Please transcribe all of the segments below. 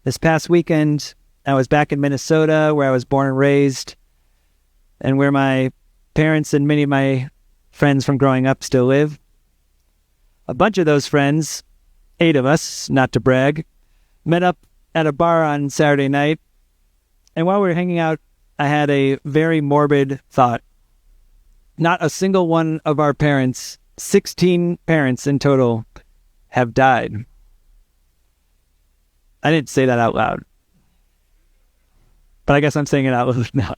This past weekend, I was back in Minnesota, where I was born and raised, and where my parents and many of my friends from growing up still live. A bunch of those friends, 8 of us, not to brag, met up at a bar on Saturday night, and while we were hanging out, I had a very morbid thought. Not a single one of our parents, 16 parents in total, have died. I didn't say that out loud, but I guess I'm saying it out loud now.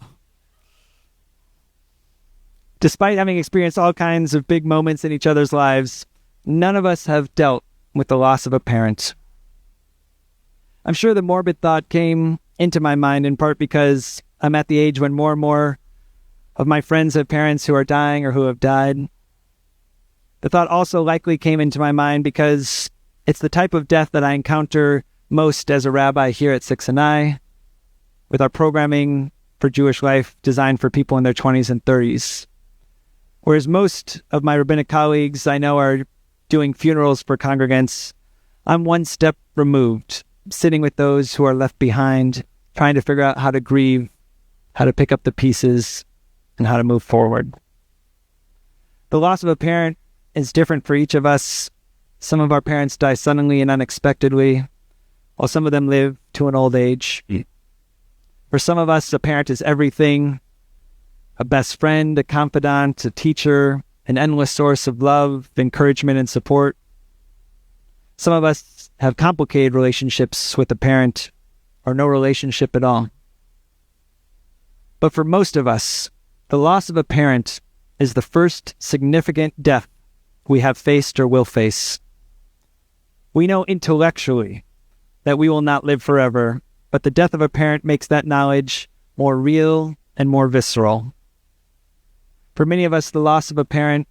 Despite having experienced all kinds of big moments in each other's lives, none of us have dealt with the loss of a parent. I'm sure the morbid thought came into my mind in part because I'm at the age when more and more of my friends have parents who are dying or who have died. The thought also likely came into my mind because it's the type of death that I encounter most as a rabbi here at 6 and I, with our programming for Jewish life designed for people in their 20s and 30s. Whereas most of my rabbinic colleagues I know are doing funerals for congregants, I'm one step removed, sitting with those who are left behind, trying to figure out how to grieve, how to pick up the pieces, and how to move forward. The loss of a parent is different for each of us. Some of our parents die suddenly and unexpectedly, while some of them live to an old age. For some of us, a parent is everything: a best friend, a confidant, a teacher, an endless source of love, encouragement, and support. Some of us have complicated relationships with a parent, or no relationship at all. But for most of us, the loss of a parent is the first significant death we have faced or will face. We know intellectually that we will not live forever, but the death of a parent makes that knowledge more real and more visceral. For many of us, the loss of a parent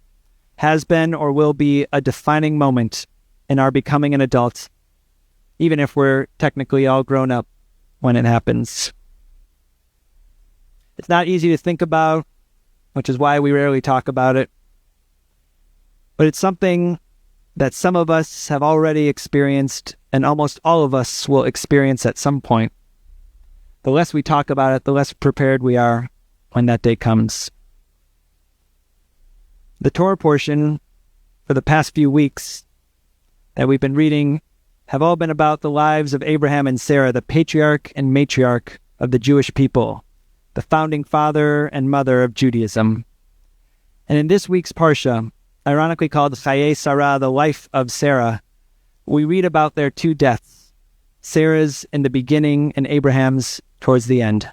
has been or will be a defining moment in our becoming an adult, even if we're technically all grown up when it happens. It's not easy to think about, which is why we rarely talk about it, but it's something that some of us have already experienced, and almost all of us will experience at some point. The less we talk about it, the less prepared we are when that day comes. The Torah portion for the past few weeks that we've been reading have all been about the lives of Abraham and Sarah, the patriarch and matriarch of the Jewish people, the founding father and mother of Judaism. And in this week's Parsha, ironically called Chaye Sarah, the life of Sarah, we read about their 2 deaths, Sarah's in the beginning and Abraham's towards the end.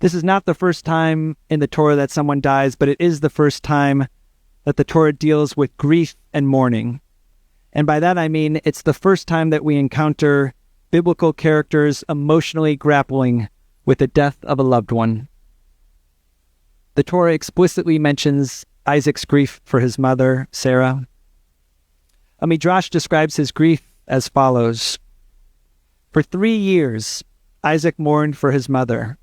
This is not the first time in the Torah that someone dies, but it is the first time that the Torah deals with grief and mourning. And by that I mean it's the first time that we encounter biblical characters emotionally grappling with the death of a loved one. The Torah explicitly mentions Isaac's grief for his mother, Sarah. A midrash describes his grief as follows: For 3 years, Isaac mourned for his mother.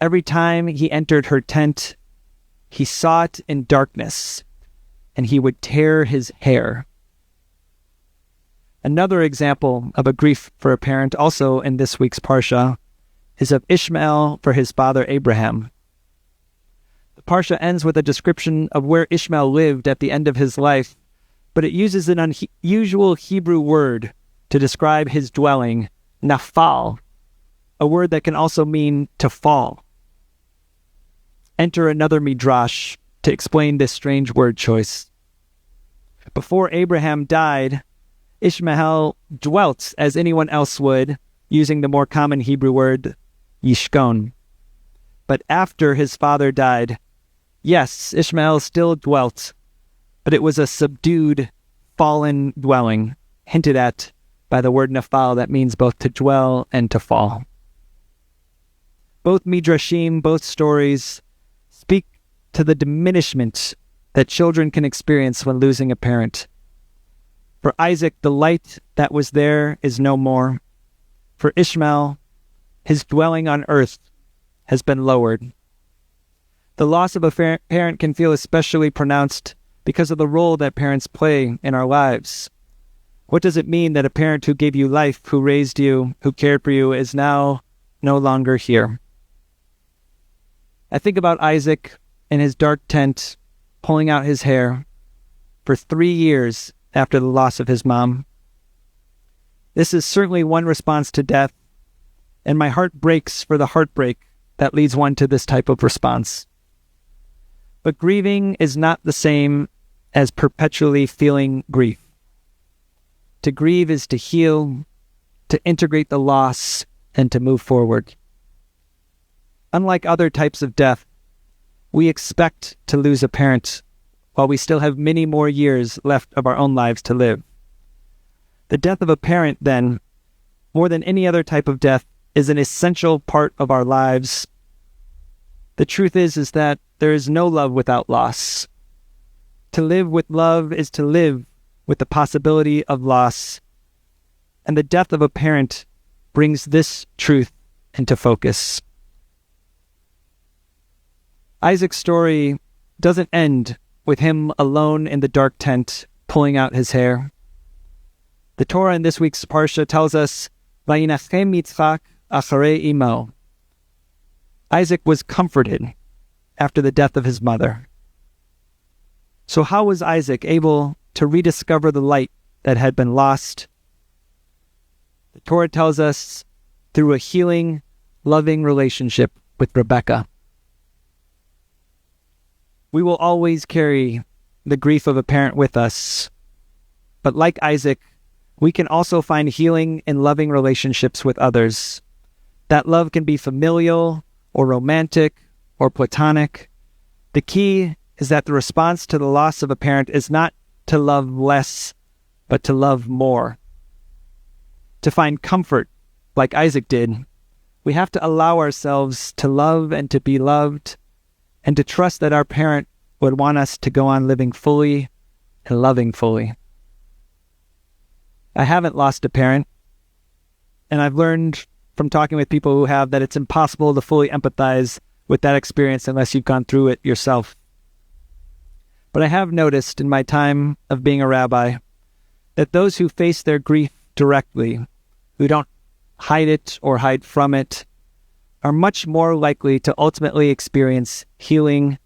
Every time he entered her tent, he saw it in darkness, and he would tear his hair. Another example of a grief for a parent, also in this week's Parsha, is of Ishmael for his father Abraham. The Parsha ends with a description of where Ishmael lived at the end of his life, but it uses an unusual Hebrew word to describe his dwelling, nafal, a word that can also mean to fall. Enter another midrash to explain this strange word choice. Before Abraham died, Ishmael dwelt as anyone else would, using the more common Hebrew word yishkon. But after his father died, yes, Ishmael still dwelt, but it was a subdued, fallen dwelling, hinted at by the word nafal that means both to dwell and to fall. Both midrashim, both stories, speak to the diminishment that children can experience when losing a parent. For Isaac, the light that was there is no more. For Ishmael, his dwelling on earth has been lowered. The loss of a parent can feel especially pronounced because of the role that parents play in our lives. What does it mean that a parent who gave you life, who raised you, who cared for you, is now no longer here? I think about Isaac in his dark tent, pulling out his hair for 3 years after the loss of his mom. This is certainly one response to death, and my heart breaks for the heartbreak that leads one to this type of response. But grieving is not the same as perpetually feeling grief. To grieve is to heal, to integrate the loss, and to move forward. Unlike other types of death, we expect to lose a parent while we still have many more years left of our own lives to live. The death of a parent, then, more than any other type of death, is an essential part of our lives. The truth is that there is no love without loss. To live with love is to live with the possibility of loss. And the death of a parent brings this truth into focus. Isaac's story doesn't end with him alone in the dark tent, pulling out his hair. The Torah in this week's Parsha tells us, "Vayinachem Yitzchak acharei imo." Isaac was comforted after the death of his mother. So how was Isaac able to rediscover the light that had been lost? The Torah tells us through a healing, loving relationship with Rebekah. We will always carry the grief of a parent with us, but like Isaac, we can also find healing in loving relationships with others. That love can be familial or romantic or platonic. The key is that the response to the loss of a parent is not to love less, but to love more. To find comfort, like Isaac did, we have to allow ourselves to love and to be loved, and to trust that our parent would want us to go on living fully and loving fully. I haven't lost a parent, and I've learned from talking with people who have that it's impossible to fully empathize with that experience unless you've gone through it yourself. But I have noticed in my time of being a rabbi that those who face their grief directly, who don't hide it or hide from it, are much more likely to ultimately experience healing,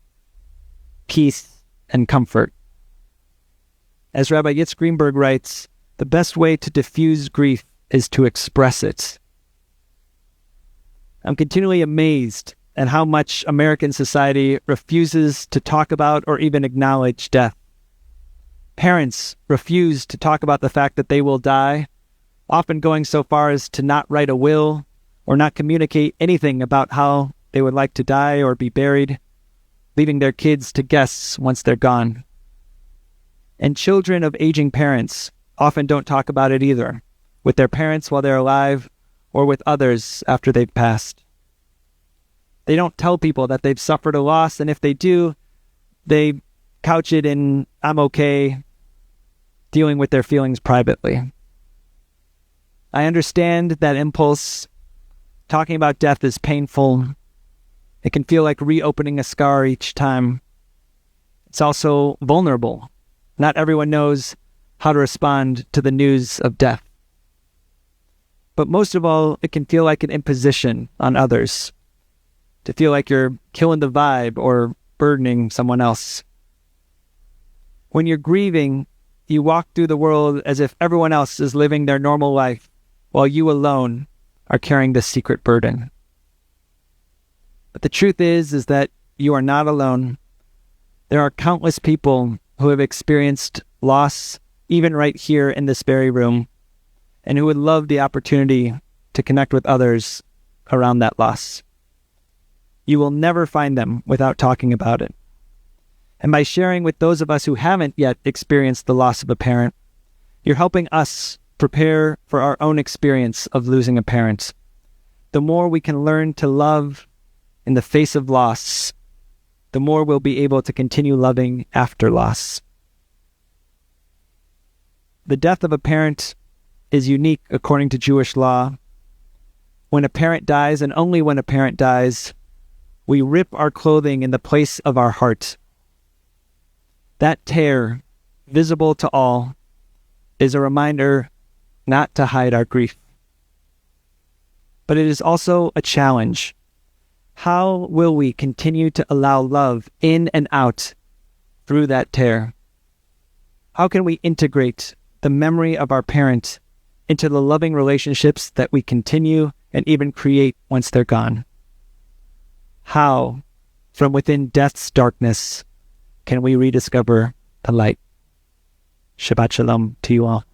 peace, and comfort. As Rabbi Yitzhak Greenberg writes, the best way to diffuse grief is to express it. I'm continually amazed at how much American society refuses to talk about or even acknowledge death. Parents refuse to talk about the fact that they will die, often going so far as to not write a will or not communicate anything about how they would like to die or be buried, leaving their kids to guess once they're gone. And children of aging parents often don't talk about it either, with their parents while they're alive or with others after they've passed. They don't tell people that they've suffered a loss, and if they do, they couch it in, "I'm okay," dealing with their feelings privately. I understand that impulse. Talking about death is painful. It can feel like reopening a scar each time. It's also vulnerable. Not everyone knows how to respond to the news of death. But most of all, it can feel like an imposition on others, to feel like you're killing the vibe or burdening someone else. When you're grieving, you walk through the world as if everyone else is living their normal life, while you alone are carrying this secret burden. But the truth is that you are not alone. There are countless people who have experienced loss, even right here in this very room, and who would love the opportunity to connect with others around that loss. You will never find them without talking about it. And by sharing with those of us who haven't yet experienced the loss of a parent, you're helping us prepare for our own experience of losing a parent. The more we can learn to love in the face of loss, the more we'll be able to continue loving after loss. The death of a parent is unique according to Jewish law. When a parent dies, and only when a parent dies, we rip our clothing in the place of our heart. That tear, visible to all, is a reminder not to hide our grief. But it is also a challenge. How will we continue to allow love in and out through that tear? How can we integrate the memory of our parent into the loving relationships that we continue and even create once they're gone? How, from within death's darkness, can we rediscover the light? Shabbat Shalom to you all.